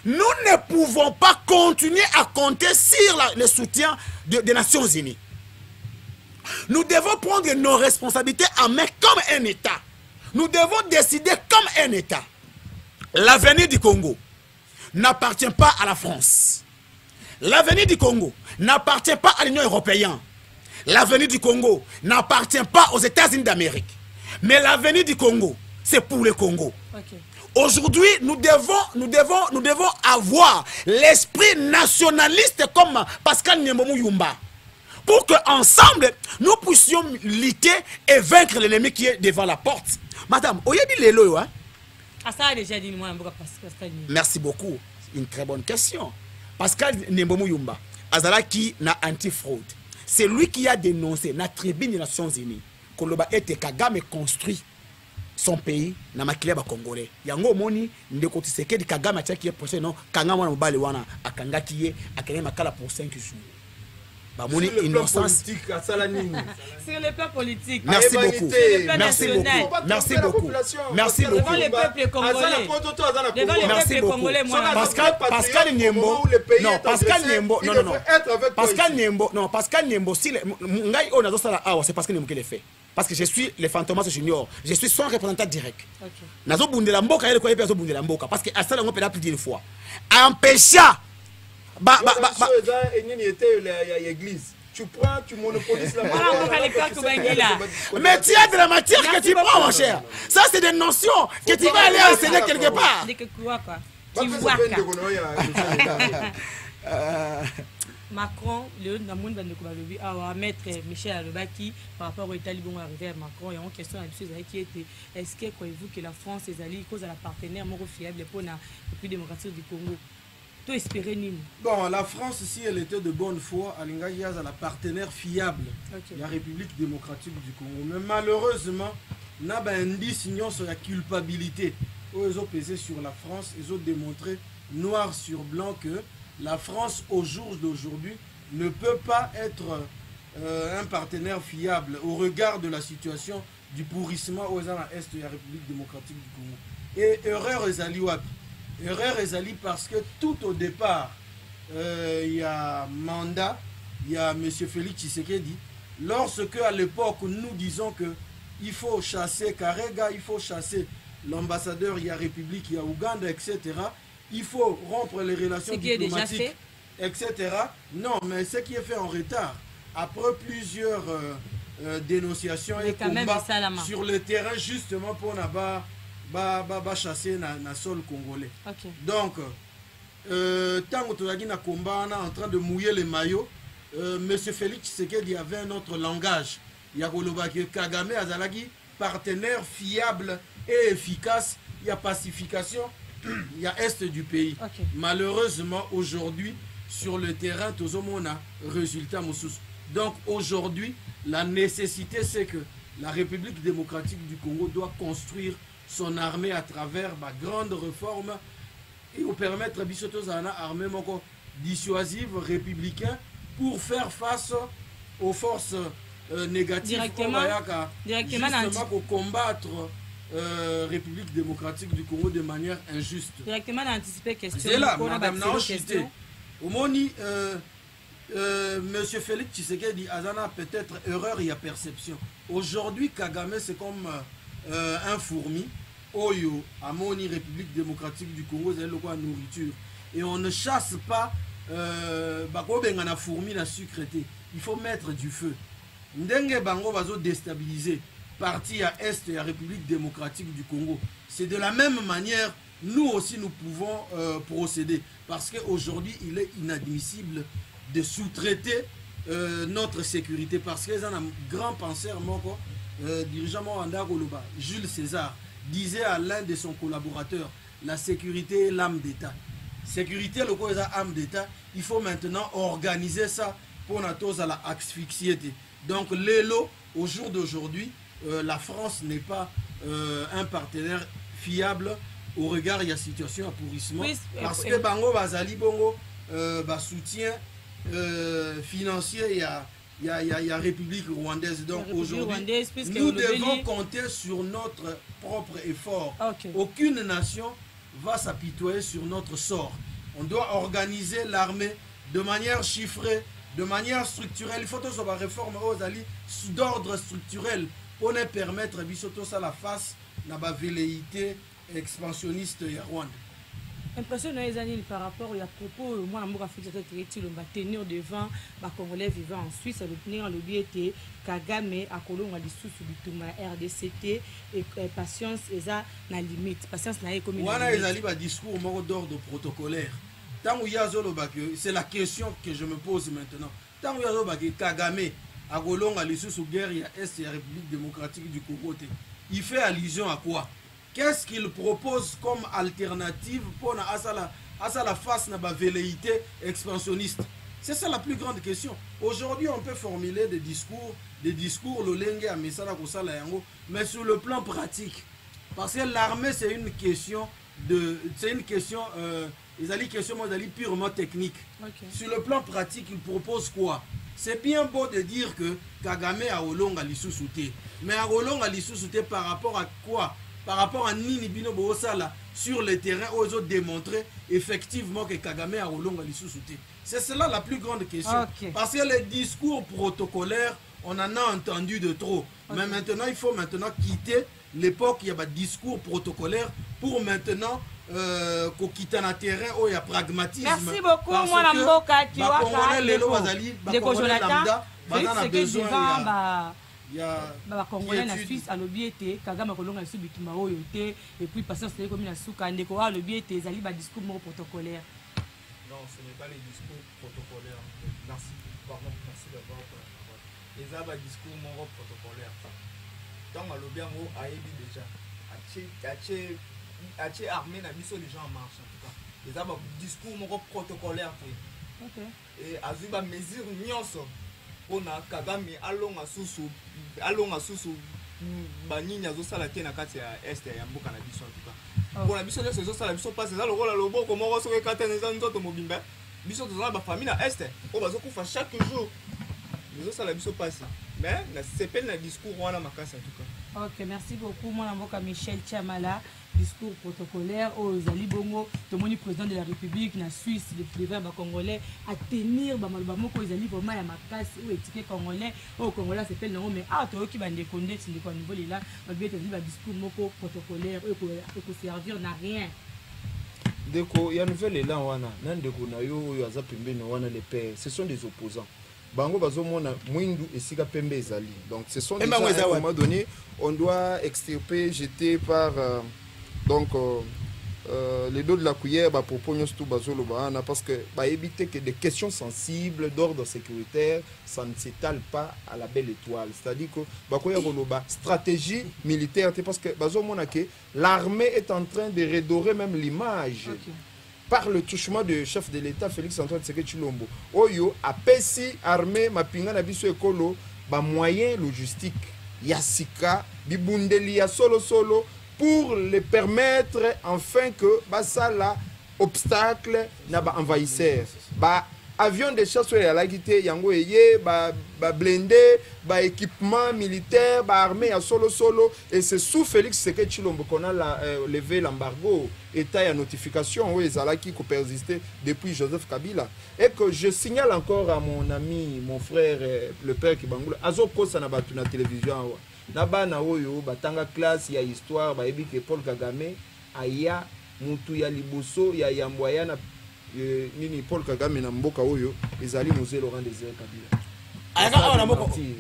Speaker 3: nous ne pouvons pas continuer à compter sur le soutien des Nations Unies. Nous devons prendre nos responsabilités en main comme un État. Nous devons décider comme un État. L'avenir du Congo n'appartient pas à la France. L'avenir du Congo n'appartient pas à l'Union européenne. L'avenir du Congo n'appartient pas aux États-Unis d'Amérique. Mais l'avenir du Congo, c'est pour le Congo. Okay. Aujourd'hui, nous devons avoir l'esprit nationaliste comme Pascal Niembomou Yumba. Pour qu'ensemble, nous puissions lutter et vaincre l'ennemi qui est devant la porte. Madame, oyebi lelo, hein?
Speaker 2: Ça a déjà dit moi, Pascal.
Speaker 3: Merci beaucoup. Une très bonne question. Pascal Niembomou Yumba, Azala qui n'a anti-fraude. C'est lui qui a dénoncé la tribune des Nations Unies que le Kagame construit son pays na makileba congolais. Yango moni ndeko Tshisekedi Kagame atia qui est prochain non kanga mwana mobali wana akangaki ye akene makala pour 5 jours. Ba moni innocence
Speaker 2: sur le plan politique.
Speaker 3: Merci beaucoup. Merci beaucoup. Merci beaucoup. Merci beaucoup.
Speaker 2: Devant le peuple congolais.
Speaker 3: Merci beaucoup. Pascal Niembo. Non, Pascal Niembo. Non, non, non. Pascal Niembo. Non, Pascal Niembo. Si ngai on a ça là, c'est Pascal Niembo qui le fait. Parce que je suis le Fantomas Junior. Je suis son représentant direct. Nazo bundela mboka ele ko yepe zo bundela mboka parce que asala ngo pela plus d'une fois. Empêcha
Speaker 5: l'église. Tu prends, tu monopolises la
Speaker 3: mais tu as de la matière que tu prends, mon cher. Ça, c'est des notions que tu vas aller enseigner quelque part.
Speaker 2: Macron, le monde va mettre Michel Alobaki par rapport au Italie, bon, arrivé à Macron, il y a une question qui était est-ce que croyez-vous que la France est allée cause à la partenaire fiable pour la République démocratique du Congo? Tu espérais nini?
Speaker 4: Bon, la France, si elle était de bonne foi, Alinga Yaz a la partenaire fiable, la République démocratique du Congo. Mais malheureusement, n'a pas indice sur la culpabilité. Ils ont pesé sur la France, ils ont démontré noir sur blanc que la France, au jour d'aujourd'hui, ne peut pas être un partenaire fiable au regard de la situation du pourrissement aux est de la République démocratique du Congo. Et erreur Ezali Wapi. Erreur Ezali parce que tout au départ, il y a mandat, il y a M. Félix Tshisekedi. Lorsque à l'époque nous disons que il faut chasser Karega, il faut chasser l'ambassadeur, il y a République, il y a Ouganda, etc. Il faut rompre les relations diplomatiques, etc. Non, mais ce qui est fait en retard, après plusieurs dénonciations et combats sur le terrain, justement pour chasser na sol congolais. Okay. Donc, tant que tu as combat en train de mouiller les maillots, M. Félix Tshisekedi avait un autre langage. Il y a Kagame Azalagi, partenaire fiable et efficace. Il y a pacification. Il y a est du pays. Okay. Malheureusement, aujourd'hui, sur le terrain, tout le monde a résultat. Donc, aujourd'hui, la nécessité, c'est que la République démocratique du Congo doit construire son armée à travers de grandes réformes et permettre à Bissotos à une armée dissuasive, républicaine, pour faire face aux forces négatives. Directement pour combattre République démocratique du Congo de manière injuste.
Speaker 2: Directement anticiper question.
Speaker 4: C'est là, madame Naochité. Au moni, monsieur Félix Tshisekedi Azana peut-être erreur, il y a perception. Aujourd'hui, Kagame, c'est comme un fourmi. Oyo, Amoni, République démocratique du Congo, c'est le quoi nourriture. Et on ne chasse pas na fourmi na sucreté. Il faut mettre du feu. Ndenge bango bazo déstabiliser parti à est et à République démocratique du Congo. C'est de la même manière, nous aussi nous pouvons procéder. Parce qu'aujourd'hui, il est inadmissible de sous-traiter notre sécurité. Parce qu'il y a un grand penseur, dirigeant Mwanda Koloba, Jules César, disait à l'un de ses collaborateurs, la sécurité est l'âme d'État. Sécurité, le quoi est l'âme d'État, il faut maintenant organiser ça pour nous à la asphyxier. Donc, l'élo, au jour d'aujourd'hui, la France n'est pas un partenaire fiable au regard de la situation à pourrissement. Oui, parce que Bango Bazali Bongo soutien financier, il y a République rwandaise. Donc aujourd'hui, nous devons compter sur notre propre effort. Okay. Aucune nation va s'apitoyer sur notre sort. On doit organiser l'armée de manière chiffrée, de manière structurelle. Il faut que la réforme d'ordre structurel pour ne permettre à la face de la velléité expansionniste de Rwanda.
Speaker 2: Impression par rapport à propos, moi, je va tenir devant les Congolais vivant en Suisse, à tenir le biais Kagame, à Colombo, à l'issue du RDCT, et patience, et ça, la limite. Patience, n'a comme une.
Speaker 4: Voilà, ils ont un discours d'ordre protocolaire. Tant où il y a c'est la question que je me pose maintenant. Tant où il y a Kagame, à Colombo, à l'issue de la guerre, il y a Est et la République démocratique du Congo. Il fait allusion à quoi? Qu'est-ce qu'il propose comme alternative pour la face de la velléité expansionniste? C'est ça la plus grande question. Aujourd'hui, on peut formuler des discours, mais sur le plan pratique. Parce que l'armée, c'est une question purement technique. Okay. Sur le plan pratique, il propose quoi? C'est bien beau de dire que Kagame a Olonga l'issoussouté. Mais à Olonga l'issoussouté par rapport à quoi? Par rapport à Nini Bino Boosala sur le terrain, où ils ont démontré effectivement que Kagame a Olonga l'issoussouté. C'est cela la plus grande question. Okay. Parce que les discours protocolaires, on en a entendu de trop. Okay. Mais maintenant, il faut quitter l'époque où il y a des discours protocolaires pour maintenant qu'on quitte un terrain où il y a pragmatisme.
Speaker 2: Merci beaucoup, moi, Namboka, tu vois, il y a Congolais na Suisse à l'obéité, Kagame a colonné sur Bitumba et puis patience comme la souka ndeko à l'obéité, zali ba discours protocolaire.
Speaker 6: Non, ce n'est pas les discours protocolaires. Merci, pardon, merci d'avoir pour la parole. Les abats discours mon protocolaire. Tant que le bien mot a été déjà. Aché armé n'a mis sur les gens en marche en tout cas. Les abats discours mon protocolaire. Et azuba mesure nyonso. On a Kagame alonga susu banyini azosala te na kati ya este ya mboka na biso en tout cas. Bon la biso nyonso ezosala biso passe eza lokola loboko moko soki ekatana eza nzoto mobimba biso tozala bafamille na este oyo bazokufa chaque jour ezosala biso passe mais na sepeli na discours wana makasi en tout cas.
Speaker 2: Ok, merci beaucoup. Moi, je Michel Tchamala, discours protocolaire aux Ali Bongo, le président de la République, la Suisse, le président congolais, à tenir, aux Ali vraiment à ma casse, ou étiquette congolais, au Congolais, c'est pas le nom, mais à toi qui va déconner, c'est le niveau là, on va dire discours protocolaire, et servir n'a rien.
Speaker 5: Deko, il y a une nouvelle élan, wana, nandeko na yo, yo azapimbe na wana les pères, ce sont des opposants. Bango bazomona mwindu esika pembe ezali. Donc ce sont des gens à un moment donné on doit extirper, jeter par les dos de la cuillère bah propos tout bazolo bana parce que bah éviter que des questions sensibles d'ordre sécuritaire ça ne s'étale pas à la belle étoile. C'est-à-dire que bah quoi y stratégie militaire parce que bazomona que l'armée est en train de redorer même l'image. Okay. Par le touchement du chef de l'État Félix Antoine Tshisekedi Tshilombo oyo apesi armée mapinga na biso ekolo ba moyen logistique ya sika bibundeli ya solo pour les permettre enfin que basala obstacle na ba envahisseur ba avion de chasse ya la quitté yango eye ba blindé ba équipement militaire ba armée ya solo et c'est sous Félix Tshisekedi Tshilombo qu'on a levé l'embargo état ya notification oui ezalaki ko persister depuis Joseph Kabila et que je signale encore à mon ami mon frère le père Kibangula azokosa na batu na télévision na bana oyo batanga classe ya histoire ba ebi ke Paul Kagame aya mutu ya liboso ya yambwaya na nini Paul Kagame na mboka oyo ezali Mzee Laurent Désiré Kabila.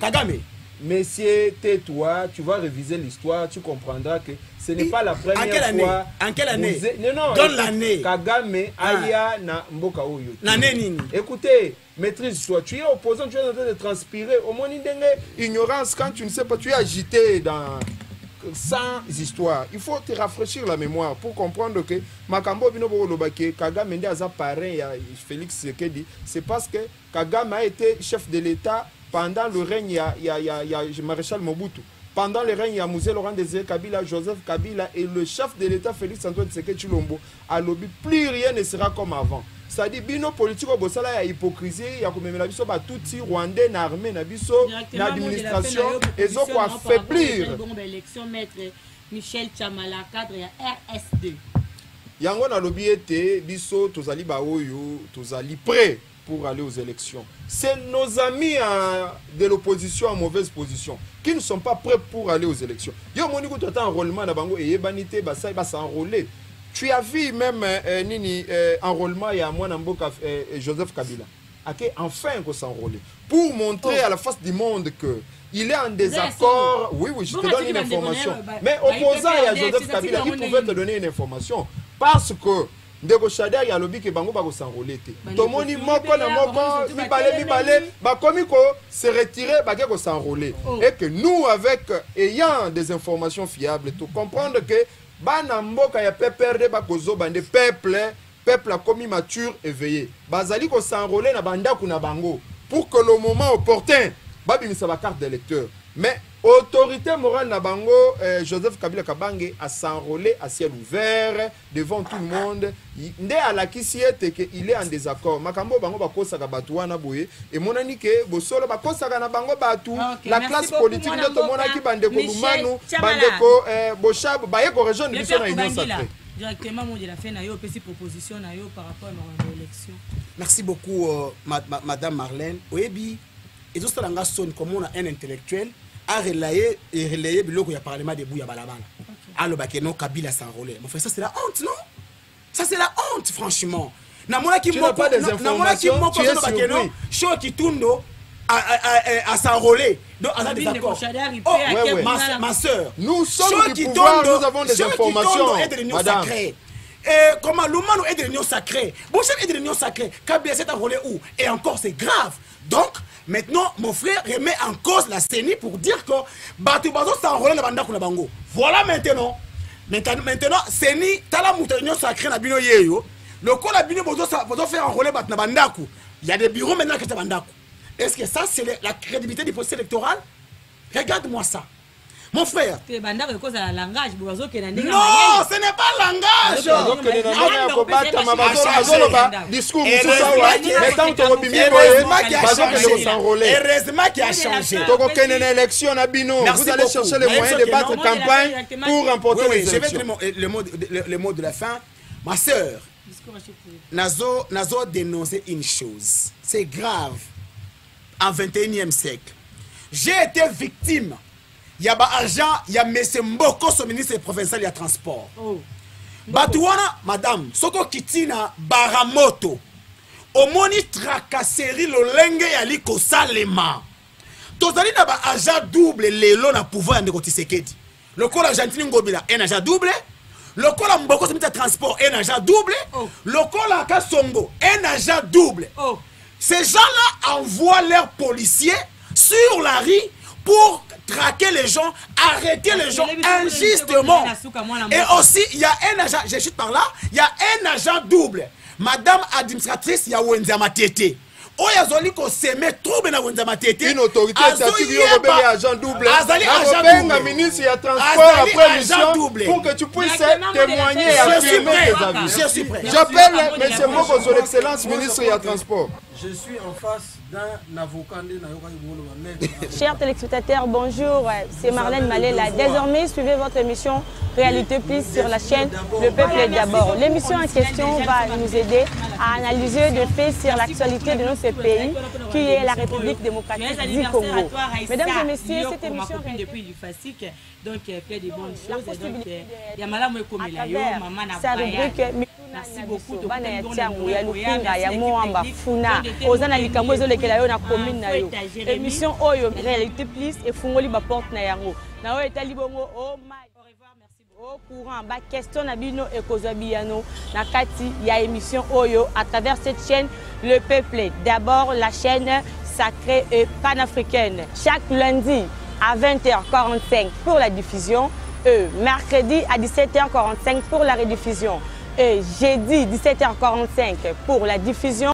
Speaker 3: Kagame.
Speaker 5: Messieurs, tais-toi, tu vas réviser l'histoire, tu comprendras que ce n'est pas la première fois.
Speaker 3: En quelle année?
Speaker 5: Non,
Speaker 3: donne l'année.
Speaker 5: Kagame aya na mboka oyo.
Speaker 3: L'année.
Speaker 5: Écoutez, maîtrise-toi. Tu es opposant, tu es en train de transpirer. Au moins, ignorance, quand tu ne sais pas, tu es agité dans sans histoire. Il faut te rafraîchir la mémoire pour comprendre que Makambo Binobo Lobake, Kagame ndi aza parrain ya Félix Tshisekedi, c'est parce que Kagame a été chef de l'État pendant le règne ya Maréchal Mobutu. Pendant le règne ya Mzee Laurent Désiré Kabila, Joseph Kabila et le chef de l'État Félix Antoine Tshisekedi Tshilombo a lobby, plus rien ne sera comme avant. C'est-à-dire bino politique au bosala ya hypocrisie ya komemela biso ba tuti rwandais na armée na biso na administration ezo ko affaiblir
Speaker 2: élection maître Michel Tchamala cadre ya RSD.
Speaker 5: Yango na lobby ete biso tozali ba oyo tozali prêt pour aller aux élections. C'est nos amis de l'opposition en mauvaise position qui ne sont pas prêts pour aller aux élections. Yo moni ko tota enrôlement na bango et banité ba s'enrôler. Tu as vu même enrôlement il y a moi Namboka Joseph Kabila. Enfin qu'on s'enrôler pour montrer à la face du monde que il est en désaccord. Oui, je te donne une information. Mais opposant à Joseph Kabila, il pouvait te donner une information parce que Ndeko Shader ya lobi ke bango ba ko s'enrôler te. Tomoni moko na moko mibale ba komi ko se retirer ba ke ko s'enrôler et que nous avec ayant des informations fiables tout comprendre que bana mboka ya PPRD ba kozo bande peuple a commis mature éveillé bazali ko s'enrôler na bandaku na bango pour que le moment opportun babimisa ba carte d'électeur mais autorité morale na bango Joseph Kabila Kabange a s'enrôler à ciel ouvert devant tout le monde nde alakisi ete que il est en désaccord makambo bango bakosa ka batu wana boye et monani ke bosolo bakosa na bango batu la classe politique de to monaki bande ko lumanu bande ko boshab baye ko rejoindre biso na union sacrée
Speaker 2: directement mon de la fin na yo petite proposition na yo par rapport à l'élection.
Speaker 3: Merci beaucoup madame Marlène Oyebi et tout ça nga sonne comme on a un intellectuel a relayé biloko ya parlement de Bouya Balabala. Alors bah que non Kabila s'enrôler. Mais ça c'est la honte non? Ça c'est la honte franchement. Na mona ki moko na mona ki moko no ba que non show ki tundo à s'enrôler. Donc à des accords. Ma sœur,
Speaker 5: nous sommes du pouvoir, nous avons des informations.
Speaker 3: Madame. comment l'humain est de l'union sacrée. Bon, chef est de l'union sacrée. KBS est enrôlé où? Et encore, c'est grave. Donc, maintenant, mon frère remet en cause la CENI pour dire que Batu Bazo s'enrôle dans Bandakou na Bango. Voilà maintenant. Maintenant, CENI, t'as la l'union sacrée na Bino Yeyo. Le coup, la Bino Bazo faire enrôler Batu na Bandakou. Il y a des bureaux maintenant qui sont Bandakou. Est-ce que ça, c'est la crédibilité du processus électoral? Regarde-moi ça. Mon frère. Non, ce n'est pas langage. Heureusement qu'il a changé.
Speaker 5: Vous allez chercher les moyens de battre campagne pour remporter les élections.
Speaker 3: Je vais dire le mot de la fin. Ma soeur, Nazo dénoncer une chose. C'est grave. En 21e siècle. J'ai été victime. Il y a un agent, il y a M. Mboko, son ministre provincial de transport. Batouana, madame, Soko Kitina Baramoto, Omoni tracasserie le lenge yali kosalema. Tozali na ba agent double lelo na pouvoir de Kotisekedi. Le col Argentine Ngobila, un agent double. Le col Mboko, son ministre de transport, un agent double. Le col Kasongo, un agent double. Ces gens-là envoient leurs policiers sur la rue pour traquer les gens, arrêter les gens injustement. Et aussi, il y a un agent, je chute par là, il y a un agent double. Madame administratrice, il y a Wenzama Tété.
Speaker 5: Une autorité étatique qui est agent double. Un ministre de transport après mission pour que tu puisses témoigner et affirmer tes avis.
Speaker 3: Je suis prêt.
Speaker 5: J'appelle M. Moko, son excellence ministre de transport.
Speaker 4: Je suis en face d'un avocat.
Speaker 7: Chers téléspectateurs, bonjour, c'est Marlène Malela. Désormais, suivez votre émission Réalité Plus sur la chaîne Le Peuple d'abord. L'émission en question va nous aider à analyser des faits sur l'actualité de notre pays, qui est la République démocratique du Congo. Mesdames et messieurs, cette émission
Speaker 2: depuis du FASIC, donc il fait des bonnes choses. Donc il y a Malam Komelayo, Maman Nabaya. Merci beaucoup. Émission Oyo Réalité Plus et Fungoli ba porte na yango. Na oyo etali bongo oh my. Au revoir, merci beaucoup. Au courant ba question na bino e kozabiano na kati ya émission Oyo à travers cette chaîne Le Peuple. D'abord la chaîne sacrée et panafricaine. Chaque lundi à 20h45 pour la diffusion et mercredi à 17h45 pour la rediffusion et jeudi 17h45 pour la diffusion.